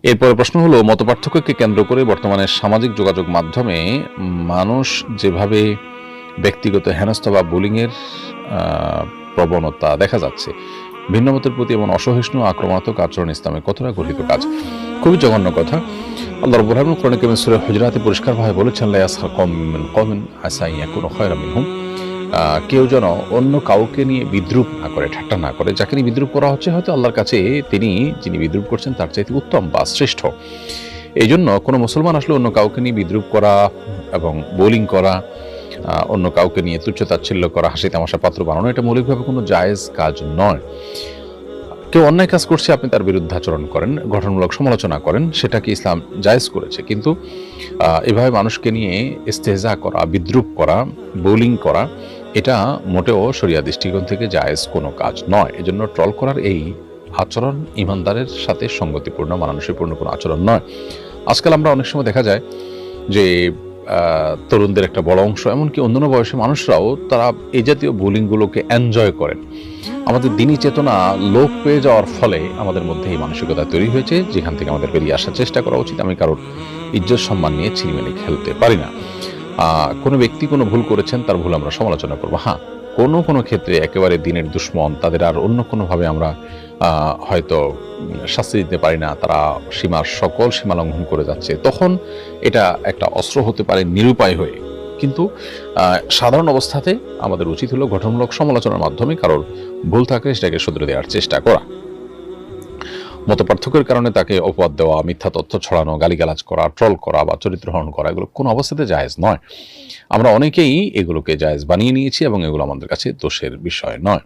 এরপরে প্রশ্ন হলো, মতপার্থক্যকে কেন্দ্র করে বর্তমানে সামাজিক যোগাযোগ মাধ্যমে মানুষ যেভাবে ব্যক্তিগত হেনস্থা বা বুলিংয়ের প্রবণতা দেখা যাচ্ছে, ভিন্নমতের প্রতি এমন অসহিষ্ণু আক্রমণাত্মক আচরণ ইসলামে কতটা গঠিত কাজ? খুবই জঘন্য কথা। আল্লাহ রাব্বুল আলামিন কোরআনে কারীমে সূরা হুজুরাতে পরিষ্কারভাবে বলেছেন, লা ইয়াসখার কওমুম মিন কওমিন আসা আন ইয়াকুনু খায়রাম মিনহুম। কেউ যেন অন্য কাউকে নিয়ে বিদ্রূপ না করে, ঠাট্টা না করে। যাকে নিয়ে বিদ্রূপ করা হচ্ছে হয়তো আল্লাহর কাছে যিনি বিদ্রূপ করছেন তার চাইতে উত্তম বা শ্রেষ্ঠ। এই জন্য কোনো মুসলমান আসলে অন্য কাউকে নিয়ে বিদ্রূপ করা এবং বোলিং করা, অন্য কাউকে নিয়ে তুচ্ছ-তাচ্ছিল্য করা, হাসি তামাশা পাত্র বানানো, এটা মৌলিকভাবে কোনো জায়েজ কাজ নয়। কেউ অন্যায় কাজ করছে, আপনি তার বিরুদ্ধে আচরণ করেন, গঠনমূলক সমালোচনা করেন, সেটাকে ইসলাম জায়েজ করেছে। কিন্তু এভাবে মানুষকে নিয়ে ইস্তেহজা করা, বিদ্রূপ করা, বোলিং করা, এটা মোটেও শরিয়া দৃষ্টিকোণ থেকে জায়েজ কোনো কাজ নয়। এজন্য ট্রল করার এই আচরণ ইমানদারের সাথে সঙ্গতিপূর্ণ, মানানসইপূর্ণ কোনো আচরণ নয়। আজকাল আমরা অনেক সময় দেখা যায় যে তরুণদের একটা বড় অংশ, এমনকি অন্যান্য বয়সী মানুষরাও, তারা এই জাতীয় বোলিংগুলোকে এনজয় করেন। আমাদের দিনী চেতনা লোপ পেয়ে যাওয়ার ফলে আমাদের মধ্যে এই মানসিকতা তৈরি হয়েছে, যেখান থেকে আমাদের বেরিয়ে আসার চেষ্টা করা উচিত। আমি কারোর ইজ্জত সম্মান নিয়ে ছিনিমিনি খেলতে পারি না। কোনো ব্যক্তি কোনো ভুল করেছেন, তার ভুল আমরা সমালোচনা করবো। হ্যাঁ, কোনো ক্ষেত্রে একেবারে দিনের দুশ্মন, তাদের আর অন্য কোনোভাবে আমরা হয়তো শাস্তি দিতে পারি না, তারা সকল সীমা লঙ্ঘন করে যাচ্ছে, তখন এটা একটা অস্ত্র হতে পারে নিরুপায় হয়ে। কিন্তু সাধারণ অবস্থাতে আমাদের উচিত হলো গঠনমূলক সমালোচনার মাধ্যমে কারোর ভুল থাকলে সেটাকে শুধরে দেওয়ার চেষ্টা করা। মতপার্থক্যের কারণে তাকে অপবাদ দেওয়া, মিথ্যা তথ্য ছড়ানো, গালিগালাজ করা, ট্রল করা বা চরিত্র হরণ করা, এগুলো কোনো অবস্থাতে জায়েজ নয়। আমরা অনেকেই এগুলোকে জায়েজ বানিয়ে নিয়েছি এবং এগুলো আমাদের কাছে দোষের বিষয় নয়।